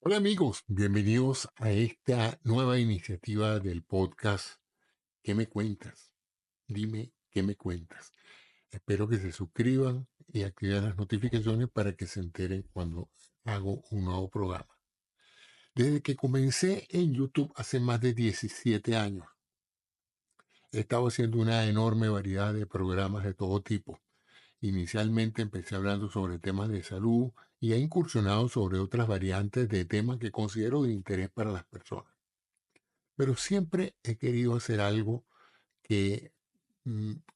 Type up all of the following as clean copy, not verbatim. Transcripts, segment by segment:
Hola amigos, bienvenidos a esta nueva iniciativa del podcast. ¿Qué me cuentas? Dime qué me cuentas. Espero que se suscriban y activen las notificaciones para que se enteren cuando hago un nuevo programa. Desde que comencé en YouTube hace más de 17 años, he estado haciendo una enorme variedad de programas de todo tipo. Inicialmente empecé hablando sobre temas de salud y he incursionado sobre otras variantes de temas que considero de interés para las personas. Pero siempre he querido hacer algo que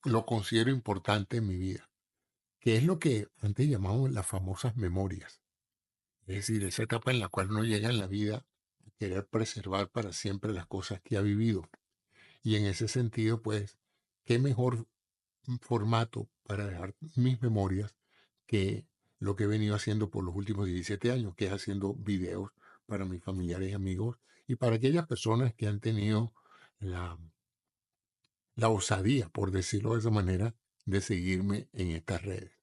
lo considero importante en mi vida, que es lo que antes llamamos las famosas memorias. Es decir, esa etapa en la cual uno llega en la vida a querer preservar para siempre las cosas que ha vivido. Y en ese sentido, pues, qué mejor formato para dejar mis memorias que lo que he venido haciendo por los últimos 17 años, que es haciendo videos para mis familiares y amigos y para aquellas personas que han tenido la la osadía, por decirlo de esa manera, de seguirme en estas redes.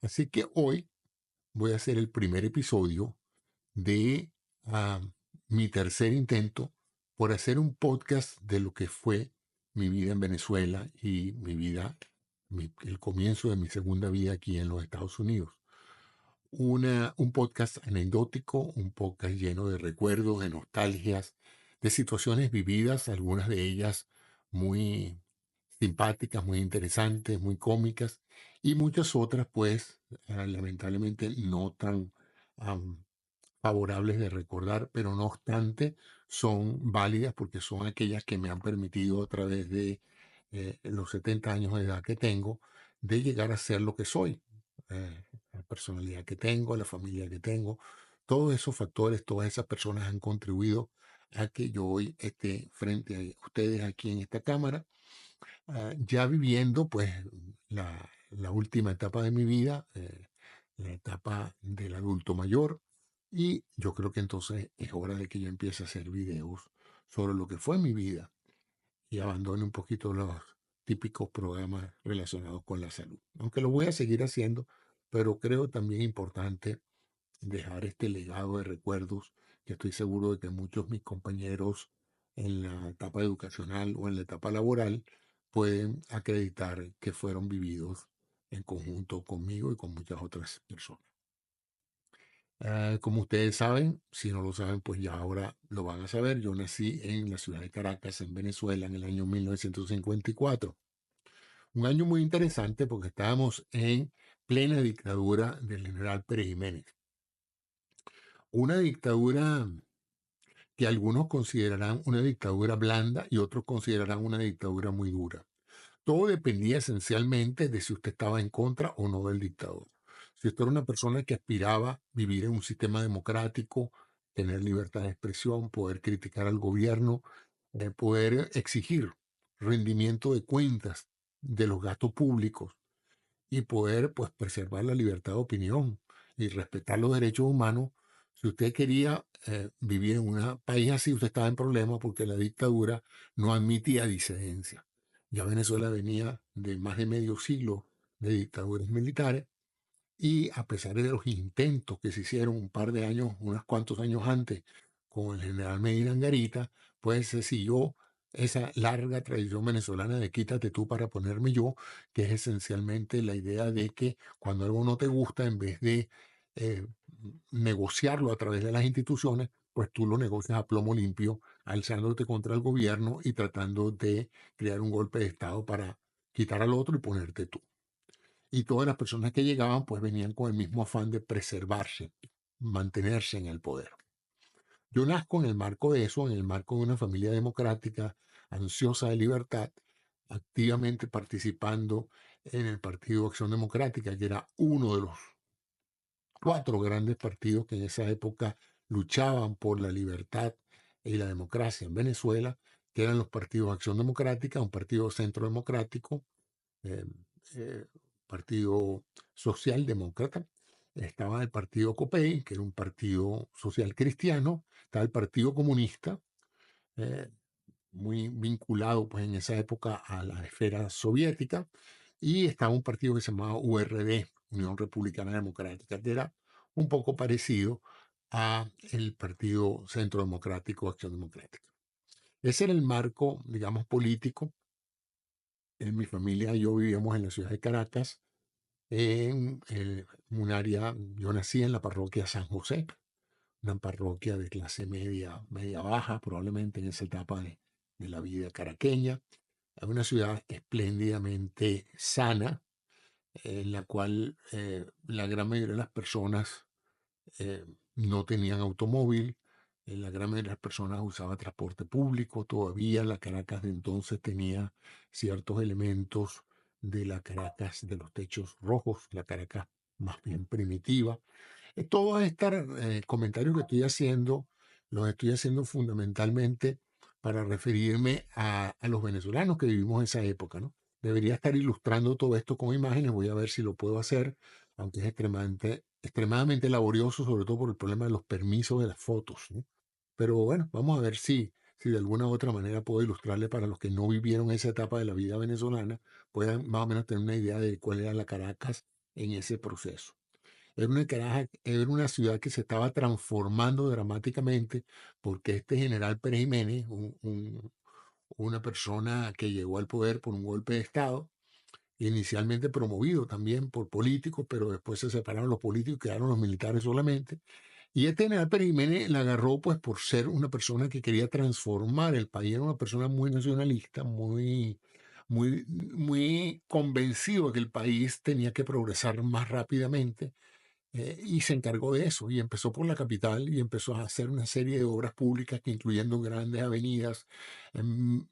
Así que hoy voy a hacer el primer episodio de ah, mi tercer intento por hacer un podcast de lo que fue mi vida en Venezuela y mi vida, el comienzo de mi segunda vida aquí en los Estados Unidos. Un podcast anecdótico, un podcast lleno de recuerdos, de nostalgias, de situaciones vividas, algunas de ellas muy simpáticas, muy interesantes, muy cómicas, y muchas otras, pues, lamentablemente no tan am, favorables de recordar, pero no obstante son válidas porque son aquellas que me han permitido a través de los 70 años de edad que tengo, de llegar a ser lo que soy. La personalidad que tengo, la familia que tengo, todos esos factores, todas esas personas han contribuido a que yo hoy esté frente a ustedes aquí en esta cámara, ya viviendo pues la última etapa de mi vida, la etapa del adulto mayor, y yo creo que entonces es hora de que yo empiece a hacer videos sobre lo que fue mi vida y abandone un poquito los típicos programas relacionados con la salud. Aunque lo voy a seguir haciendo, pero creo también importante dejar este legado de recuerdos que estoy seguro de que muchos de mis compañeros en la etapa educacional o en la etapa laboral pueden acreditar que fueron vividos en conjunto conmigo y con muchas otras personas. Como ustedes saben, si no lo saben, pues ya ahora lo van a saber. Yo nací en la ciudad de Caracas, en Venezuela, en el año 1954. Un año muy interesante porque estábamos en plena dictadura del general Pérez Jiménez. Una dictadura que algunos considerarán una dictadura blanda y otros considerarán una dictadura muy dura. Todo dependía esencialmente de si usted estaba en contra o no del dictador. Si usted era una persona que aspiraba a vivir en un sistema democrático, tener libertad de expresión, poder criticar al gobierno, poder exigir rendimiento de cuentas de los gastos públicos y poder pues preservar la libertad de opinión y respetar los derechos humanos. Si usted quería vivir en un país así, usted estaba en problemas porque la dictadura no admitía disidencia. Ya Venezuela venía de más de medio siglo de dictaduras militares y a pesar de los intentos que se hicieron un par de años, unos cuantos años antes, con el general Medina Angarita, pues se siguió esa larga tradición venezolana de quítate tú para ponerme yo, que es esencialmente la idea de que cuando algo no te gusta, en vez de eh, negociarlo a través de las instituciones, pues tú lo negocias a plomo limpio, alzándote contra el gobierno y tratando de crear un golpe de Estado para quitar al otro y ponerte tú. Y todas las personas que llegaban pues venían con el mismo afán de preservarse, mantenerse en el poder. Yo nazco en el marco de eso, en el marco de una familia democrática, ansiosa de libertad, activamente participando en el Partido Acción Democrática, que era uno de los cuatro grandes partidos que en esa época luchaban por la libertad y la democracia en Venezuela, que eran los partidos Acción Democrática, un partido centro democrático, eh, eh, Partido Socialdemócrata, estaba el Partido COPEI, que era un partido social cristiano, estaba el Partido Comunista, eh, muy vinculado pues en esa época a la esfera soviética, y estaba un partido que se llamaba URD, Unión Republicana Democrática, que era un poco parecido, a el Partido Centro Democrático, Acción Democrática. Ese era el marco, digamos, político. En mi familia y yo vivíamos en la ciudad de Caracas, un área, yo nací en la parroquia San José, una parroquia de clase media, media baja, probablemente en esa etapa de la vida caraqueña. Es una ciudad espléndidamente sana, en la cual la gran mayoría de las personas eh, no tenían automóvil, la gran mayoría de las personas usaba transporte público, todavía la Caracas de entonces tenía ciertos elementos de la Caracas de los techos rojos, la Caracas más bien primitiva. Todos estos comentarios que estoy haciendo, los estoy haciendo fundamentalmente para referirme a los venezolanos que vivimos esa época, ¿no? Debería estar ilustrando todo esto con imágenes, voy a ver si lo puedo hacer, aunque es extremadamente laborioso, sobre todo por el problema de los permisos de las fotos, ¿no? Pero bueno, vamos a ver si de alguna u otra manera puedo ilustrarle para los que no vivieron esa etapa de la vida venezolana, puedan más o menos tener una idea de cuál era la Caracas en ese proceso. Era una ciudad que se estaba transformando dramáticamente porque este general Pérez Jiménez, una persona que llegó al poder por un golpe de Estado, inicialmente promovido también por políticos, pero después se separaron los políticos y quedaron los militares solamente. Y este general Pérez Jiménez la agarró pues por ser una persona que quería transformar el país, era una persona muy nacionalista, muy convencido de que el país tenía que progresar más rápidamente y se encargó de eso y empezó por la capital y empezó a hacer una serie de obras públicas que incluyendo grandes avenidas,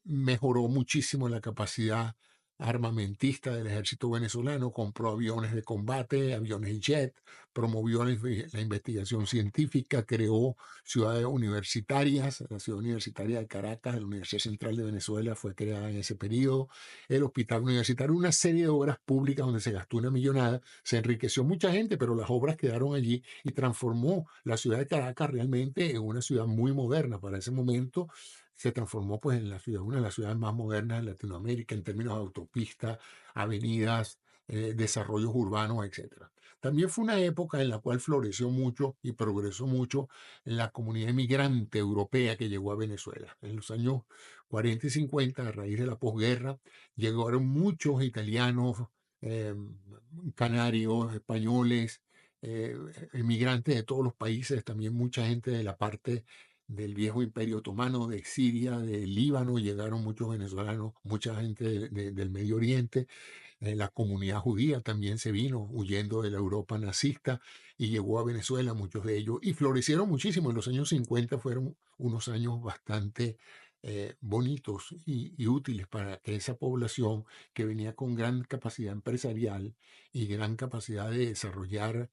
mejoró muchísimo la capacidad armamentista del ejército venezolano, compró aviones de combate, aviones jet, promovió la investigación científica, creó ciudades universitarias, la ciudad universitaria de Caracas, la Universidad Central de Venezuela fue creada en ese periodo, el hospital universitario, una serie de obras públicas donde se gastó una millonada, se enriqueció mucha gente, pero las obras quedaron allí y transformó la ciudad de Caracas realmente en una ciudad muy moderna. Para ese momento se transformó pues en la ciudad, una de las ciudades más modernas de Latinoamérica en términos de autopistas, avenidas, desarrollos urbanos, etcétera. También fue una época en la cual floreció mucho y progresó mucho la comunidad inmigrante europea que llegó a Venezuela. En los años 40 y 50, a raíz de la posguerra, llegaron muchos italianos, eh, canarios, españoles, eh, emigrantes de todos los países, también mucha gente de la parte del viejo imperio otomano, de Siria, de Líbano, llegaron muchos venezolanos, mucha gente del Medio Oriente, la comunidad judía también se vino huyendo de la Europa nazista y llegó a Venezuela, muchos de ellos, y florecieron muchísimo. En los años 50 fueron unos años bastante bonitos y útiles para que esa población que venía con gran capacidad empresarial y gran capacidad de desarrollar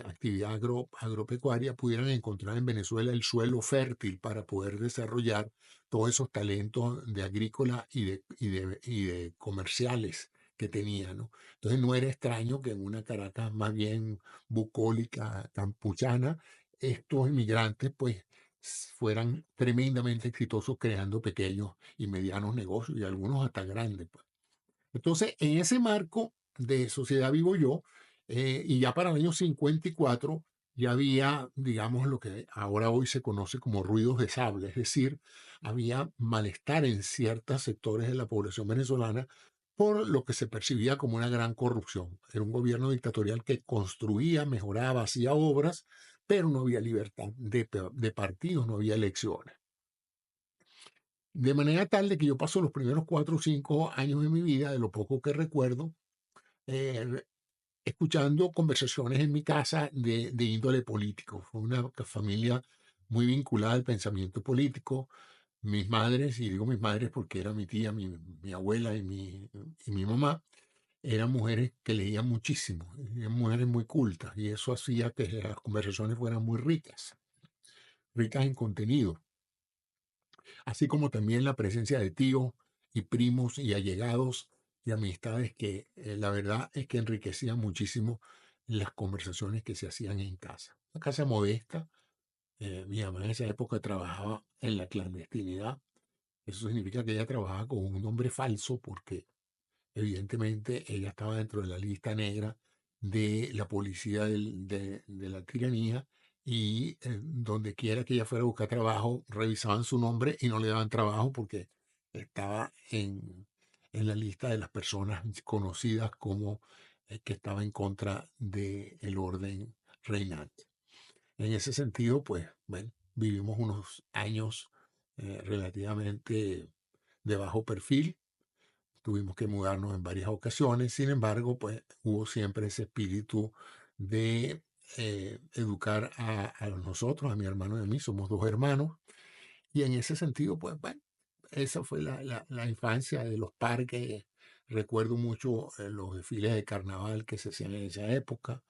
actividad agropecuaria pudieran encontrar en Venezuela el suelo fértil para poder desarrollar todos esos talentos de agrícola y de comerciales que tenía, ¿no? Entonces no era extraño que en una Caracas más bien bucólica, campuchana, estos inmigrantes pues fueran tremendamente exitosos creando pequeños y medianos negocios y algunos hasta grandes, pues. Entonces, en ese marco de sociedad vivo yo, y ya para el año 54 ya había, digamos, lo que ahora hoy se conoce como ruidos de sable, es decir, había malestar en ciertos sectores de la población venezolana por lo que se percibía como una gran corrupción. Era un gobierno dictatorial que construía, mejoraba, hacía obras, pero no había libertad de partidos, no había elecciones. De manera tal de que yo paso los primeros 4 o 5 años de mi vida, de lo poco que recuerdo, eh, escuchando conversaciones en mi casa de índole político. Fue una familia muy vinculada al pensamiento político. Mis madres, y digo mis madres porque era mi tía, mi abuela y mi mamá, eran mujeres que leían muchísimo, eran mujeres muy cultas, y eso hacía que las conversaciones fueran muy ricas, ricas en contenido, así como también la presencia de tíos y primos y allegados y amistades que la verdad es que enriquecían muchísimo las conversaciones que se hacían en casa. Una casa modesta, mi mamá en esa época trabajaba en la clandestinidad, eso significa que ella trabajaba con un nombre falso porque evidentemente ella estaba dentro de la lista negra de la policía de la tiranía y donde quiera que ella fuera a buscar trabajo, revisaban su nombre y no le daban trabajo porque estaba en la lista de las personas conocidas como que estaba en contra del orden reinante. En ese sentido, pues, bueno, vivimos unos años relativamente de bajo perfil. Tuvimos que mudarnos en varias ocasiones. Sin embargo, pues hubo siempre ese espíritu de educar a nosotros, a mi hermano y a mí. Somos dos hermanos. Y en ese sentido, pues, bueno, esa fue la infancia de los parques. Recuerdo mucho los desfiles de carnaval que se hacían en esa época,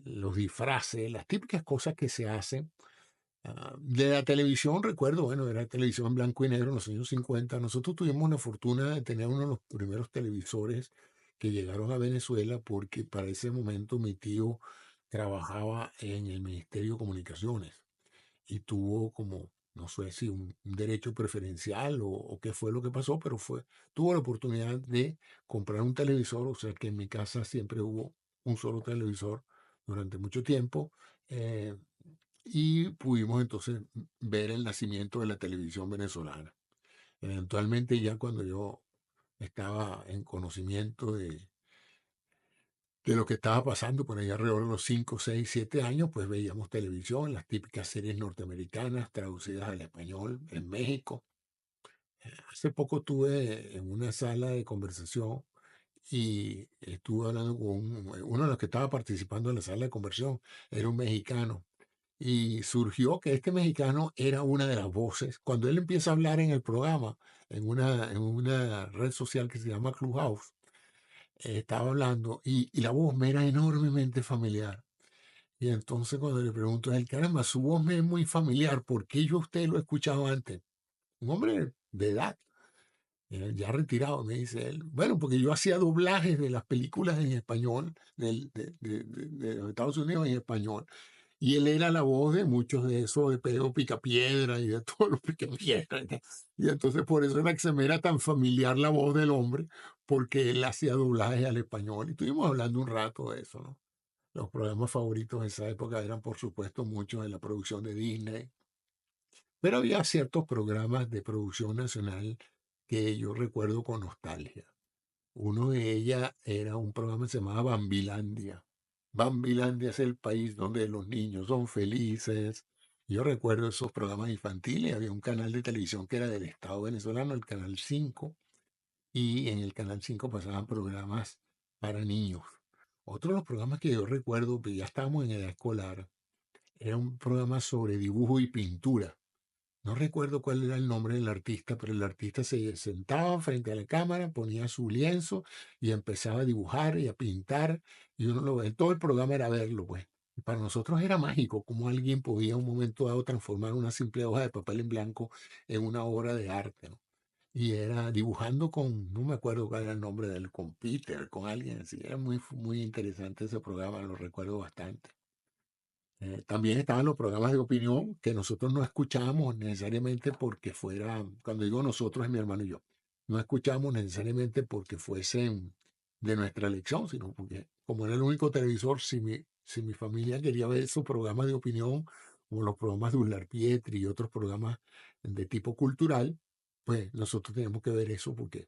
los disfraces, las típicas cosas que se hacen. De la televisión, recuerdo, bueno, era televisión en blanco y negro en los años 50. Nosotros tuvimos la fortuna de tener uno de los primeros televisores que llegaron a Venezuela porque para ese momento mi tío trabajaba en el Ministerio de Comunicaciones y tuvo como, no sé si un derecho preferencial o qué fue lo que pasó, pero tuvo la oportunidad de comprar un televisor, o sea que en mi casa siempre hubo un solo televisor durante mucho tiempo. eh, y pudimos entonces ver el nacimiento de la televisión venezolana. Eventualmente ya cuando yo estaba en conocimiento de lo que estaba pasando por ahí alrededor de los 5 6 7 años, pues veíamos televisión, las típicas series norteamericanas traducidas al español en México. Hace poco estuve en una sala de conversación y estuve hablando con uno de los que estaba participando en la sala de conversión, era un mexicano. Y surgió que este mexicano era una de las voces. Cuando él empieza a hablar en el programa, en una red social que se llama Clubhouse, estaba hablando y la voz me era enormemente familiar. Y entonces cuando le pregunto a él, caramba, su voz me es muy familiar, ¿por qué yo a usted lo he escuchado antes? Un hombre de edad, ya retirado, me dice él. Bueno, porque yo hacía doblajes de las películas en español, de los Estados Unidos en español. Y él era la voz de muchos de esos, de Pedro Picapiedra y de todos los Picapiedra. Y entonces por eso era que se me era tan familiar la voz del hombre, porque él hacía doblaje al español. Y estuvimos hablando un rato de eso, ¿no? Los programas favoritos de esa época eran, por supuesto, muchos de la producción de Disney, pero había ciertos programas de producción nacional que yo recuerdo con nostalgia. Uno de ellas era un programa que se llamaba Bambilandia. Bambilandia es el país donde los niños son felices. Yo recuerdo esos programas infantiles. Había un canal de televisión que era del Estado venezolano, el Canal 5, y en el Canal 5 pasaban programas para niños. Otro de los programas que yo recuerdo, que ya estábamos en edad escolar, era un programa sobre dibujo y pintura. No recuerdo cuál era el nombre del artista, pero el artista se sentaba frente a la cámara, ponía su lienzo y empezaba a dibujar y a pintar. Y uno lo ve. Todo el programa era verlo, pues. Y para nosotros era mágico cómo alguien podía en un momento dado transformar una simple hoja de papel en blanco en una obra de arte, ¿no? Y era dibujando con, no me acuerdo cuál era el nombre del, con Peter, con alguien así. Era muy interesante ese programa, lo recuerdo bastante. También estaban los programas de opinión que nosotros no escuchábamos necesariamente porque fuera, cuando digo nosotros es mi hermano y yo, no escuchábamos necesariamente porque fuesen de nuestra elección, sino porque como era el único televisor, si mi familia quería ver esos programas de opinión, como los programas de Ular Pietri y otros programas de tipo cultural, pues nosotros teníamos que ver eso porque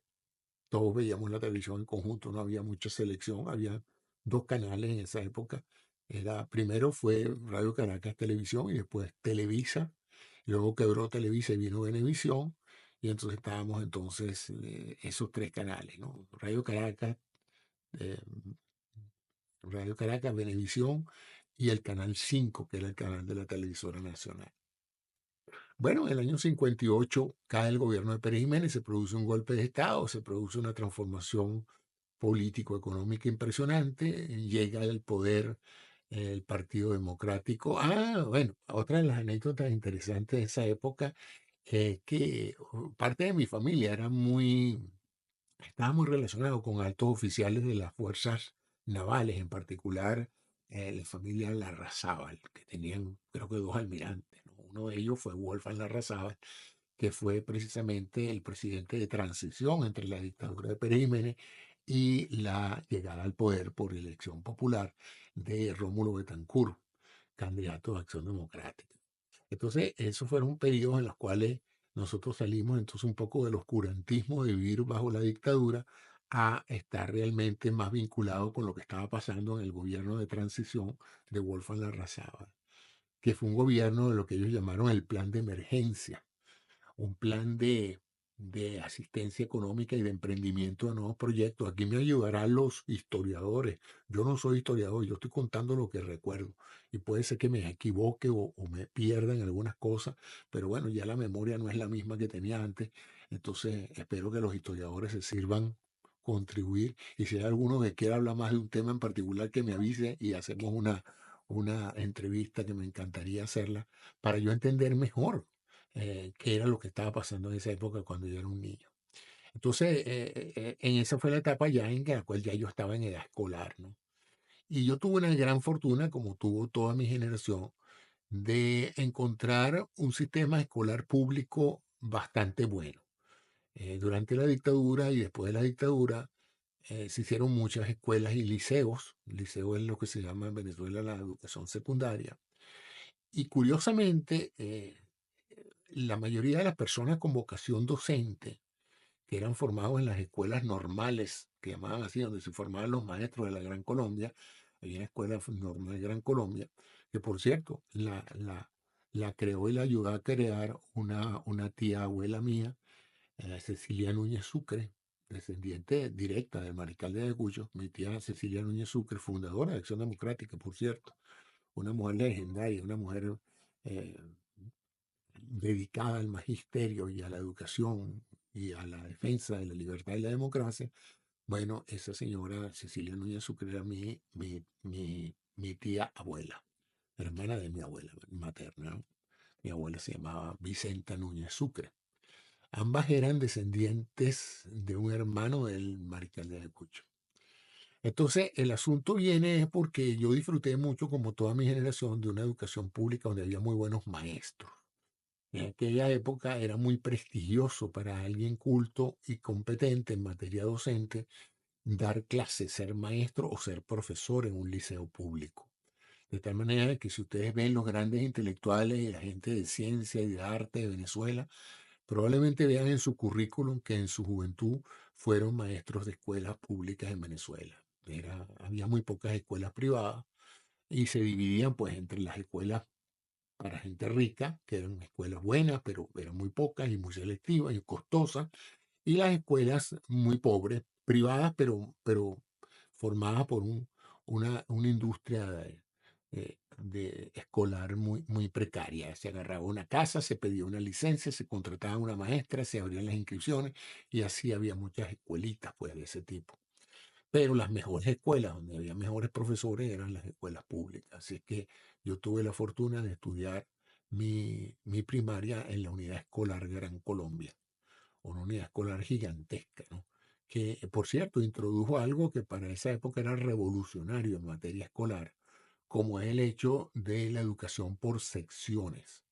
todos veíamos la televisión en conjunto, no había mucha selección, había dos canales en esa época. Primero fue Radio Caracas Televisión y después Televisa. Luego quebró Televisa y vino Venevisión. Y entonces estábamos entonces esos tres canales, ¿no? Eh, Radio Caracas, Venevisión y el Canal 5 que era el canal de la televisora nacional. Bueno, en el año 58 cae el gobierno de Pérez Jiménez, se produce un golpe de Estado, se produce una transformación político-económica impresionante, llega al poder el Partido Democrático. Bueno, otra de las anécdotas interesantes de esa época es que parte de mi familia estaba muy relacionado con altos oficiales de las fuerzas navales, en particular la familia Larrazábal, que tenían creo que dos almirantes, ¿no? Uno de ellos fue Wolfgang Larrazábal, que fue precisamente el presidente de transición entre la dictadura de Pérez Jiménez y la llegada al poder por elección popular de Rómulo Betancourt, candidato de Acción Democrática. Entonces, esos fueron periodos en los cuales nosotros salimos entonces un poco del oscurantismo de vivir bajo la dictadura a estar realmente más vinculado con lo que estaba pasando en el gobierno de transición de Wolfgang Larrazábal, que fue un gobierno de lo que ellos llamaron el plan de emergencia, un plan de asistencia económica y de emprendimiento de nuevos proyectos. Aquí me ayudarán los historiadores. Yo no soy historiador, yo estoy contando lo que recuerdo. Y puede ser que me equivoque o me pierda en algunas cosas, pero bueno, ya la memoria no es la misma que tenía antes. Entonces, espero que los historiadores se sirvan contribuir. Y si hay alguno que quiera hablar más de un tema en particular, que me avise y hacemos una entrevista que me encantaría hacerla para yo entender mejor qué era lo que estaba pasando en esa época cuando yo era un niño. Entonces, en esa fue la etapa ya en la cual ya yo estaba en edad escolar, ¿no? Y yo tuve una gran fortuna, como tuvo toda mi generación, de encontrar un sistema escolar público bastante bueno. Durante la dictadura y después de la dictadura se hicieron muchas escuelas y liceos. Liceo es lo que se llama en Venezuela la educación secundaria. Y curiosamente, la mayoría de las personas con vocación docente, que eran formados en las escuelas normales, que llamaban así, donde se formaban los maestros de la Gran Colombia, había una escuela normal de Gran Colombia, que por cierto, la creó y la ayudó a crear una tía abuela mía, Cecilia Núñez Sucre, descendiente directa del mariscal de Ayacucho, mi tía Cecilia Núñez Sucre, fundadora de Acción Democrática, por cierto, una mujer legendaria, una mujer eh, dedicada al magisterio y a la educación y a la defensa de la libertad y la democracia. Bueno, esa señora Cecilia Núñez Sucre era mi tía abuela, hermana de mi abuela materna, ¿no? Mi abuela se llamaba Vicenta Núñez Sucre. Ambas eran descendientes de un hermano del mariscal de Ayacucho. Entonces, el asunto viene es porque yo disfruté mucho, como toda mi generación, de una educación pública donde había muy buenos maestros. En aquella época era muy prestigioso para alguien culto y competente en materia docente dar clases, ser maestro o ser profesor en un liceo público. De tal manera que si ustedes ven los grandes intelectuales y la gente de ciencia y de arte de Venezuela, probablemente vean en su currículum que en su juventud fueron maestros de escuelas públicas en Venezuela. Había muy pocas escuelas privadas y se dividían pues entre las escuelas para gente rica, que eran escuelas buenas, pero eran muy pocas y muy selectivas y costosas, y las escuelas muy pobres, privadas, pero formadas por una industria de escolar muy precaria. Se agarraba una casa, se pedía una licencia, se contrataba una maestra, se abrían las inscripciones y así había muchas escuelitas pues, de ese tipo. Pero las mejores escuelas, donde había mejores profesores, eran las escuelas públicas. Así es que yo tuve la fortuna de estudiar mi primaria en la Unidad Escolar Gran Colombia, una unidad escolar gigantesca, ¿no? Que, por cierto, introdujo algo que para esa época era revolucionario en materia escolar, como es el hecho de la educación por secciones.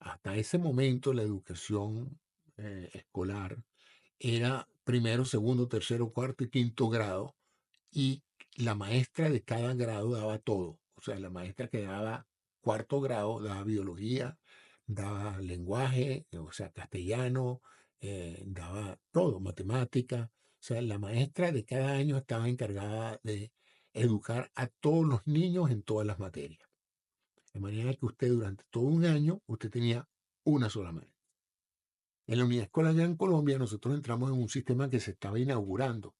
Hasta ese momento la educación escolar era primero, segundo, tercero, cuarto y quinto grado, y la maestra de cada grado daba todo. O sea, la maestra que daba cuarto grado daba biología, daba lenguaje, o sea, castellano, daba todo, matemática. O sea, la maestra de cada año estaba encargada de educar a todos los niños en todas las materias. De manera que usted durante todo un año, usted tenía una sola maestra. En la Unidad Escolar Gran Colombia nosotros entramos en un sistema que se estaba inaugurando,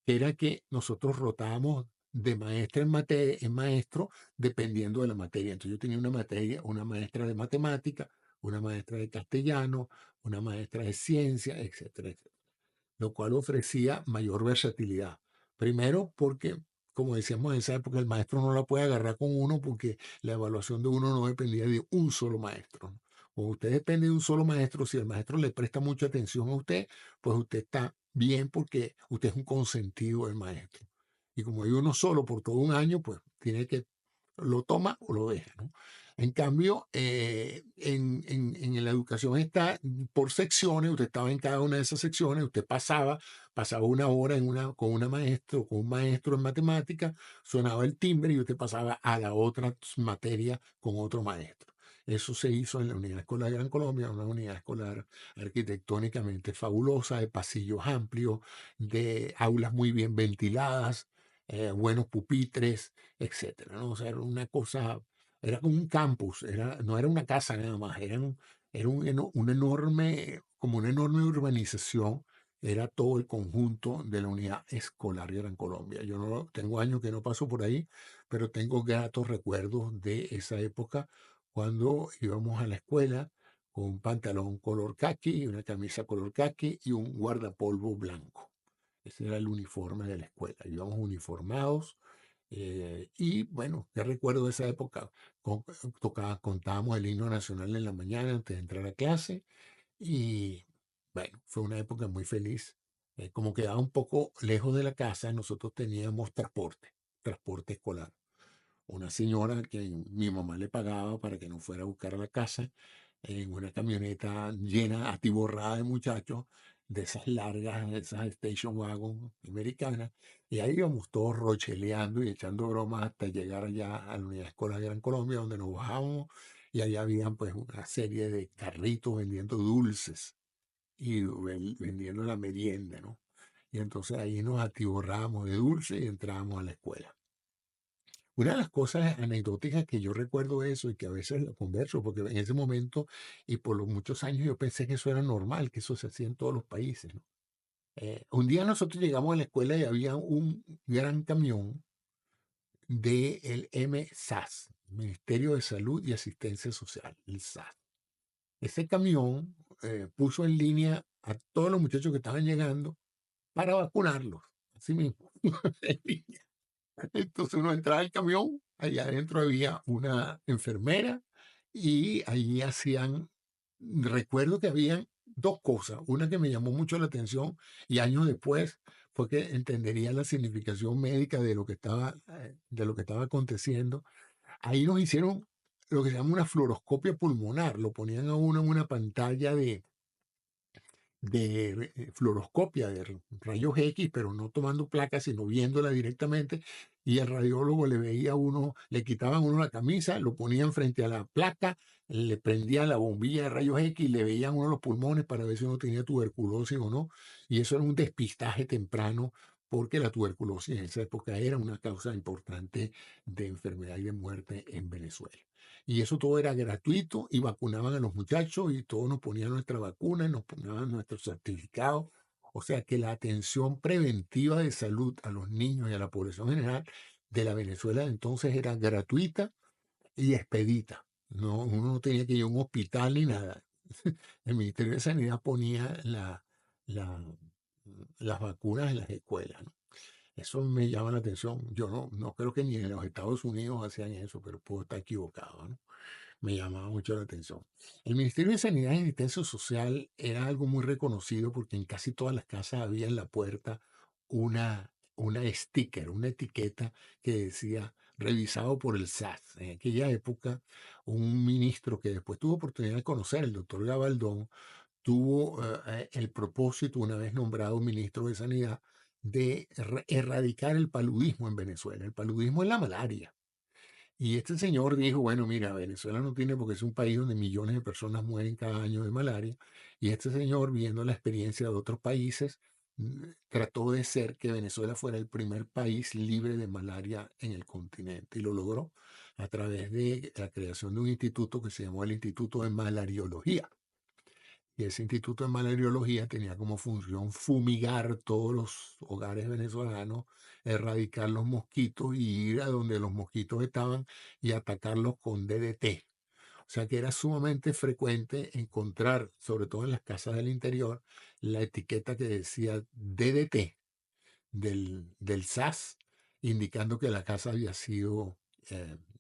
que era que nosotros rotábamos de maestra en maestro dependiendo de la materia. Entonces yo tenía una materia, una maestra de matemática, una maestra de castellano, una maestra de ciencia, etcétera, etcétera, lo cual ofrecía mayor versatilidad. Primero porque, como decíamos en esa época, el maestro no la puede agarrar con uno porque la evaluación de uno no dependía de un solo maestro, ¿no? Cuando usted depende de un solo maestro, si el maestro le presta mucha atención a usted, pues usted está bien porque usted es un consentido del maestro. Y como hay uno solo por todo un año, pues tiene que lo toma o lo deja, ¿no? En cambio, en la educación está por secciones, usted estaba en cada una de esas secciones, usted pasaba una hora con una maestra o con un maestro en matemáticas, sonaba el timbre y usted pasaba a la otra materia con otro maestro. Eso se hizo en la Unidad Escolar Gran Colombia, una unidad escolar arquitectónicamente fabulosa, de pasillos amplios, de aulas muy bien ventiladas, buenos pupitres, etcétera, ¿no? O sea, era una cosa, era como un campus, no era una casa nada más, como una enorme urbanización, era todo el conjunto de la unidad escolar Gran Colombia. Yo no tengo años que no paso por ahí, pero tengo gratos recuerdos de esa época cuando íbamos a la escuela con un pantalón color caqui, una camisa color caqui y un guardapolvo blanco. Ese era el uniforme de la escuela. Íbamos uniformados y bueno, ¿qué recuerdo de esa época? Contábamos el himno nacional en la mañana antes de entrar a clase y bueno, fue una época muy feliz. Como quedaba un poco lejos de la casa, nosotros teníamos transporte escolar. Una señora que mi mamá le pagaba para que nos fuera a buscar a la casa en una camioneta llena, atiborrada de muchachos, de esas largas, de esas station wagon americanas, y ahí íbamos todos rocheleando y echando bromas hasta llegar allá a la Unidad Escolar Gran Colombia, donde nos bajábamos, y allá habían pues una serie de carritos vendiendo dulces y vendiendo la merienda, ¿no? Y entonces ahí nos atiborrábamos de dulce y entrábamos a la escuela. Una de las cosas anecdóticas que yo recuerdo eso y que a veces lo converso, porque en ese momento y por los muchos años yo pensé que eso era normal, que eso se hacía en todos los países, ¿no? Un día nosotros llegamos a la escuela y había un gran camión del MSAS, Ministerio de Salud y Asistencia Social, el SAS. Ese camión puso en línea a todos los muchachos que estaban llegando para vacunarlos, así mismo. Entonces uno entraba al camión, allá adentro había una enfermera y allí recuerdo que habían dos cosas, una que me llamó mucho la atención y años después fue que entendería la significación médica de lo que estaba aconteciendo. Ahí nos hicieron lo que se llama una fluoroscopia pulmonar, lo ponían a uno en una pantalla de fluoroscopia, rayos X, pero no tomando placas, sino viéndola directamente. Y el radiólogo le veía a uno, le quitaban a uno la camisa, lo ponían frente a la placa, le prendían la bombilla de rayos X, le veían a uno los pulmones para ver si uno tenía tuberculosis o no. Y eso era un despistaje temprano, porque la tuberculosis en esa época era una causa importante de enfermedad y de muerte en Venezuela. Y eso todo era gratuito y vacunaban a los muchachos y todos nos ponían nuestra vacuna y nos ponían nuestro certificado. O sea que la atención preventiva de salud a los niños y a la población general de la Venezuela de entonces era gratuita y expedita. No, uno no tenía que ir a un hospital ni nada. El Ministerio de Sanidad ponía la- las vacunas en las escuelas, ¿no? Eso me llama la atención. Yo no creo que ni en los Estados Unidos hacían eso, pero puedo estar equivocado, ¿no? Me llamaba mucho la atención. El Ministerio de Sanidad y Asistencia Social era algo muy reconocido porque en casi todas las casas había en la puerta una sticker, una etiqueta que decía revisado por el SAS. En aquella época, un ministro que después tuvo oportunidad de conocer, el doctor Gabaldón, tuvo el propósito, una vez nombrado ministro de Sanidad, de erradicar el paludismo en Venezuela. El paludismo es la malaria. Y este señor dijo, bueno, mira, Venezuela no tiene porque es un país donde millones de personas mueren cada año de malaria. Y este señor, viendo la experiencia de otros países, trató de ser que Venezuela fuera el primer país libre de malaria en el continente. Y lo logró a través de la creación de un instituto que se llamó el Instituto de Malariología. Y ese Instituto de Malariología tenía como función fumigar todos los hogares venezolanos, erradicar los mosquitos y ir a donde los mosquitos estaban y atacarlos con DDT. O sea que era sumamente frecuente encontrar, sobre todo en las casas del interior, la etiqueta que decía DDT del SAS, indicando que la casa había sido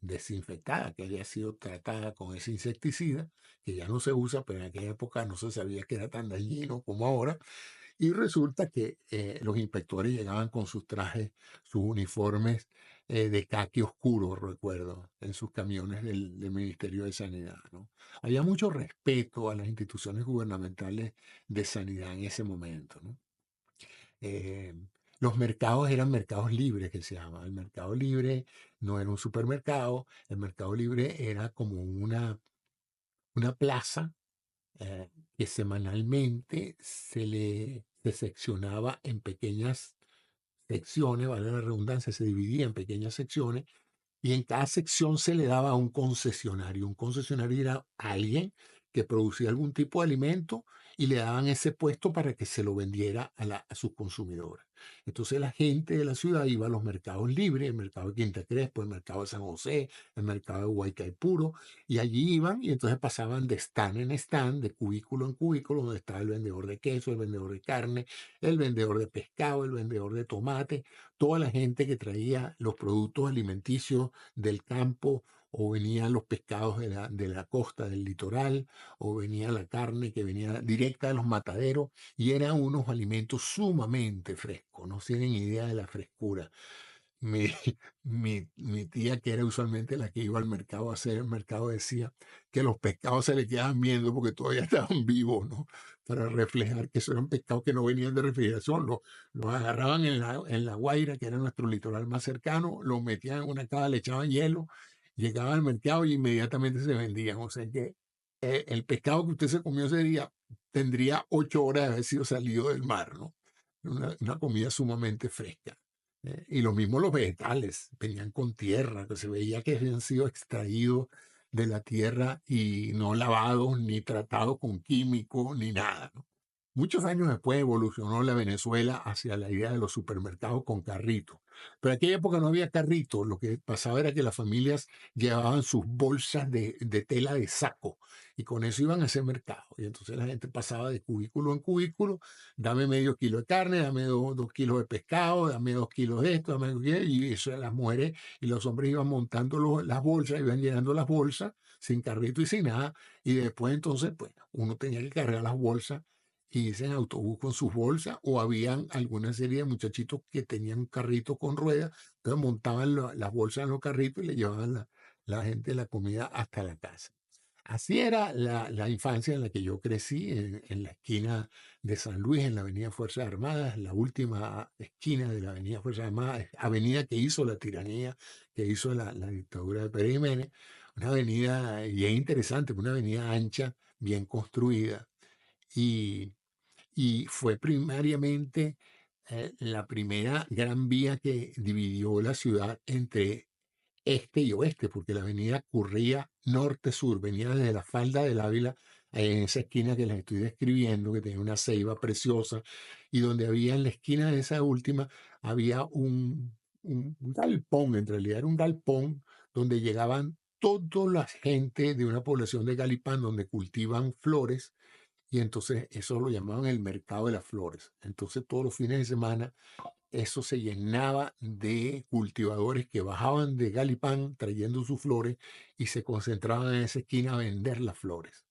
desinfectada, que había sido tratada con ese insecticida, que ya no se usa, pero en aquella época no se sabía que era tan dañino como ahora. Y resulta que los inspectores llegaban con sus trajes, sus uniformes de caqui oscuro, recuerdo, en sus camiones del Ministerio de Sanidad, ¿no? Había mucho respeto a las instituciones gubernamentales de sanidad en ese momento, ¿no? Eh, los mercados eran mercados libres, que se llama. El mercado libre no era un supermercado, el mercado libre era como una plaza que semanalmente se seccionaba en pequeñas secciones, vale la redundancia, se dividía en pequeñas secciones y en cada sección se le daba a un concesionario. Un concesionario era alguien que producía algún tipo de alimento y le daban ese puesto para que se lo vendiera a sus consumidores. Entonces la gente de la ciudad iba a los mercados libres, el mercado de Quinta Crespo, el mercado de San José, el mercado de Guaycaipuro, y allí iban y entonces pasaban de stand en stand, de cubículo en cubículo, donde estaba el vendedor de queso, el vendedor de carne, el vendedor de pescado, el vendedor de tomate, toda la gente que traía los productos alimenticios del campo, o venían los pescados de la costa, del litoral, o venía la carne que venía directa de los mataderos, y eran unos alimentos sumamente frescos, no tienen idea de la frescura. Mi, mi tía, que era usualmente la que iba al mercado a hacer el mercado, decía que los pescados se le quedaban viendo porque todavía estaban vivos, ¿no? Para reflejar que esos eran pescados que no venían de refrigeración. Los agarraban en la Guaira, que era nuestro litoral más cercano, los metían en una cava, le echaban hielo, llegaban al mercado y inmediatamente se vendían. O sea que el pescado que usted se comió ese día tendría 8 horas de haber sido salido del mar, ¿no? Una comida sumamente fresca. Y lo mismo los vegetales, venían con tierra, que se veía que habían sido extraídos de la tierra y no lavados ni tratados con químicos ni nada, ¿no? Muchos años después evolucionó la Venezuela hacia la idea de los supermercados con carritos. Pero en aquella época no había carritos, lo que pasaba era que las familias llevaban sus bolsas de tela de saco y con eso iban a ese mercado. Y entonces la gente pasaba de cubículo en cubículo, dame medio kilo de carne, dame 2 kilos de pescado, dame 2 kilos de esto, y eso las mujeres y los hombres iban montando las bolsas, iban llenando las bolsas sin carrito y sin nada, y después entonces, pues, uno tenía que cargar las bolsas y irse en autobús con sus bolsas, o habían alguna serie de muchachitos que tenían un carrito con ruedas, entonces montaban las bolsas en los carritos y le llevaban la gente la comida hasta la casa. Así era la infancia en la que yo crecí, en la esquina de San Luis, en la Avenida Fuerzas Armadas, la última esquina de la Avenida Fuerzas Armadas, avenida que hizo la tiranía, que hizo la dictadura de Pérez Jiménez, una avenida bien interesante, una avenida ancha, bien construida, y, y fue primariamente la primera gran vía que dividió la ciudad entre este y oeste, porque la avenida corría norte-sur, venía desde la falda del Ávila, en esa esquina que les estoy describiendo, que tenía una ceiba preciosa, y donde había en la esquina de esa última, había un galpón, en realidad era un galpón donde llegaban toda la gente de una población de Galipán, donde cultivan flores, y entonces eso lo llamaban el mercado de las flores. Entonces todos los fines de semana eso se llenaba de cultivadores que bajaban de Galipán trayendo sus flores y se concentraban en esa esquina a vender las flores.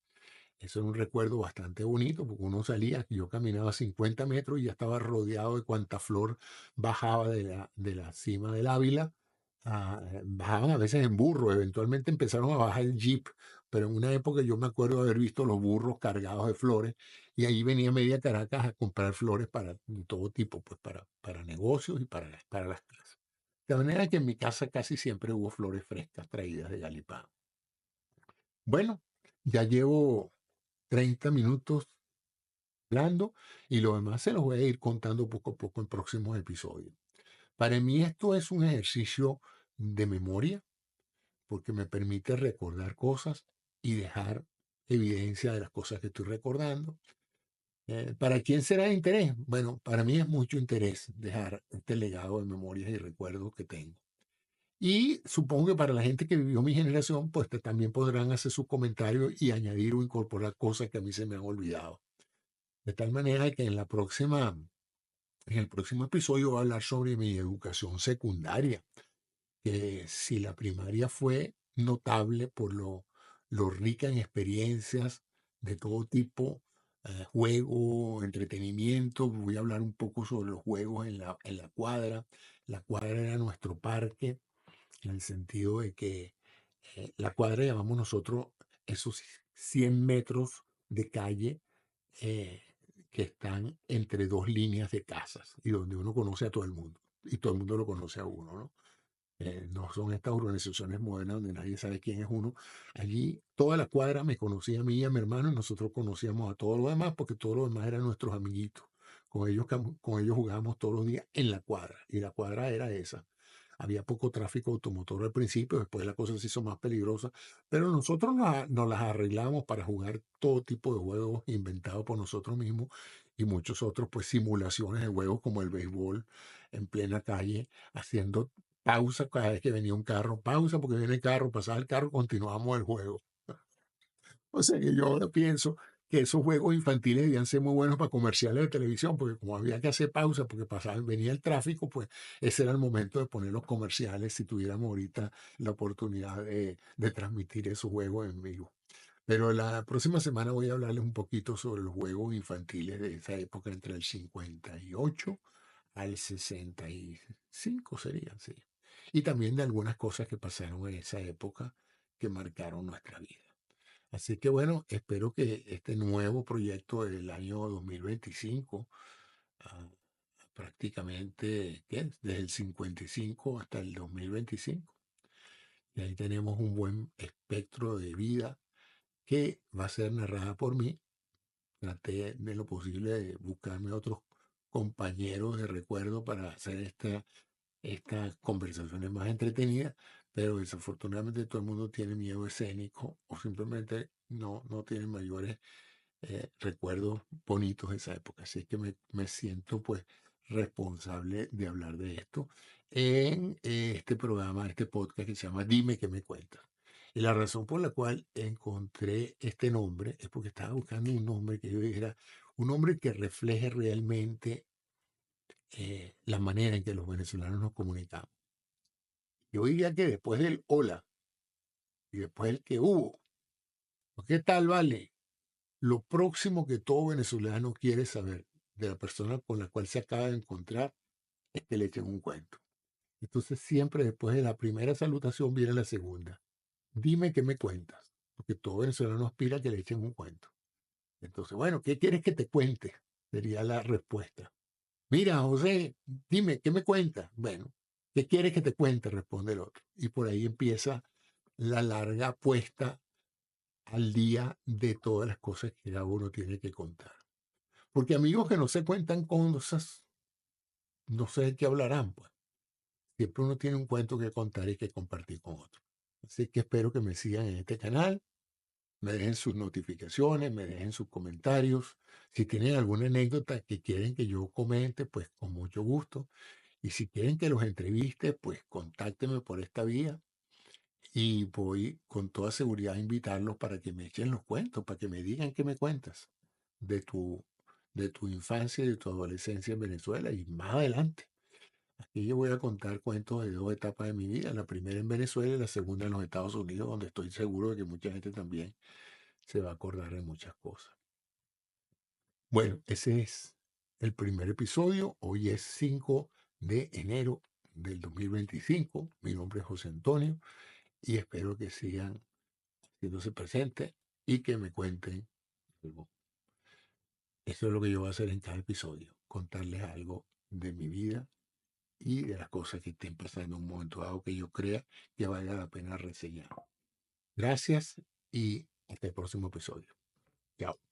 Eso es un recuerdo bastante bonito porque uno salía, yo caminaba 50 metros y ya estaba rodeado de cuanta flor bajaba de la cima del Ávila. Bajaban a veces en burro, eventualmente empezaron a bajar el jeep, pero en una época yo me acuerdo de haber visto los burros cargados de flores y ahí venía media Caracas a comprar flores para todo tipo, pues para negocios y para las casas. De manera que en mi casa casi siempre hubo flores frescas traídas de Galipán. Bueno, ya llevo 30 minutos hablando y lo demás se los voy a ir contando poco a poco en próximos episodios. Para mí esto es un ejercicio de memoria porque me permite recordar cosas y dejar evidencia de las cosas que estoy recordando. ¿Para quién será de interés? Bueno, para mí es mucho interés dejar este legado de memorias y recuerdos que tengo. Y supongo que para la gente que vivió mi generación, pues también podrán hacer sus comentarios y añadir o incorporar cosas que a mí se me han olvidado. De tal manera que en el próximo episodio voy a hablar sobre mi educación secundaria, que si la primaria fue notable por lo rica en experiencias de todo tipo, juego, entretenimiento, voy a hablar un poco sobre los juegos en la cuadra. La cuadra era nuestro parque, en el sentido de que la cuadra llamamos nosotros esos 100 metros de calle eh, que están entre dos líneas de casas y donde uno conoce a todo el mundo y todo el mundo lo conoce a uno, ¿no? No son estas organizaciones modernas donde nadie sabe quién es uno. Allí toda la cuadra me conocía a mí y a mi hermano y nosotros conocíamos a todos los demás porque todos los demás eran nuestros amiguitos. Con ellos jugábamos todos los días en la cuadra y la cuadra era esa. Había poco tráfico automotor al principio, después la cosa se hizo más peligrosa, pero nosotros nos las arreglamos para jugar todo tipo de juegos inventados por nosotros mismos y muchos otros, pues simulaciones de juegos como el béisbol en plena calle, haciendo pausa cada vez que venía un carro, pausa porque viene el carro, pasaba el carro, continuamos el juego. O sea que yo ahora pienso que esos juegos infantiles debían ser muy buenos para comerciales de televisión, porque como había que hacer pausa porque pasaba, venía el tráfico, pues ese era el momento de poner los comerciales si tuviéramos ahorita la oportunidad de transmitir esos juegos en vivo. Pero la próxima semana voy a hablarles un poquito sobre los juegos infantiles de esa época entre el 58 al 65 sería, sí. Y también de algunas cosas que pasaron en esa época que marcaron nuestra vida. Así que bueno, espero que este nuevo proyecto del año 2025, ah, prácticamente, ¿qué? Desde el 55 hasta el 2025, y ahí tenemos un buen espectro de vida que va a ser narrada por mí. Traté de lo posible de buscarme otros compañeros de recuerdo para hacer estas conversaciones más entretenidas, pero desafortunadamente todo el mundo tiene miedo escénico o simplemente no tiene mayores recuerdos bonitos de esa época. Así que me siento pues responsable de hablar de esto en este programa, este podcast que se llama Dime qué me cuentas. Y la razón por la cual encontré este nombre es porque estaba buscando un nombre que yo dijera, un nombre que refleje realmente la manera en que los venezolanos nos comunicamos. Yo diría que después del hola y después del que hubo, ¿qué tal vale? Lo próximo que todo venezolano quiere saber de la persona con la cual se acaba de encontrar es que le echen un cuento. Entonces siempre después de la primera salutación viene la segunda. Dime qué me cuentas, porque todo venezolano aspira a que le echen un cuento. Entonces, bueno, ¿qué quieres que te cuente? Sería la respuesta. Mira, José, dime, ¿qué me cuentas? Bueno, ¿qué quieres que te cuente? Responde el otro. Y por ahí empieza la larga apuesta al día de todas las cosas que cada uno tiene que contar. Porque amigos que no se cuentan cosas, no sé de qué hablarán, pues. Siempre uno tiene un cuento que contar y que compartir con otro. Así que espero que me sigan en este canal, me dejen sus notificaciones, me dejen sus comentarios. Si tienen alguna anécdota que quieren que yo comente, pues con mucho gusto. Y si quieren que los entreviste, pues contáctenme por esta vía y voy con toda seguridad a invitarlos para que me echen los cuentos, para que me digan qué me cuentas de tu infancia y de tu adolescencia en Venezuela y más adelante. Aquí yo voy a contar cuentos de dos etapas de mi vida, la primera en Venezuela y la segunda en los Estados Unidos, donde estoy seguro de que mucha gente también se va a acordar de muchas cosas. Bueno, ese es el primer episodio. Hoy es 5 de enero del 2025. Mi nombre es José Antonio y espero que sigan haciéndose presentes y que me cuenten algo. Eso es lo que yo voy a hacer en cada episodio, contarles algo de mi vida y de las cosas que estén pasando en un momento dado que yo crea que valga la pena reseñar. Gracias y hasta el próximo episodio. Chao.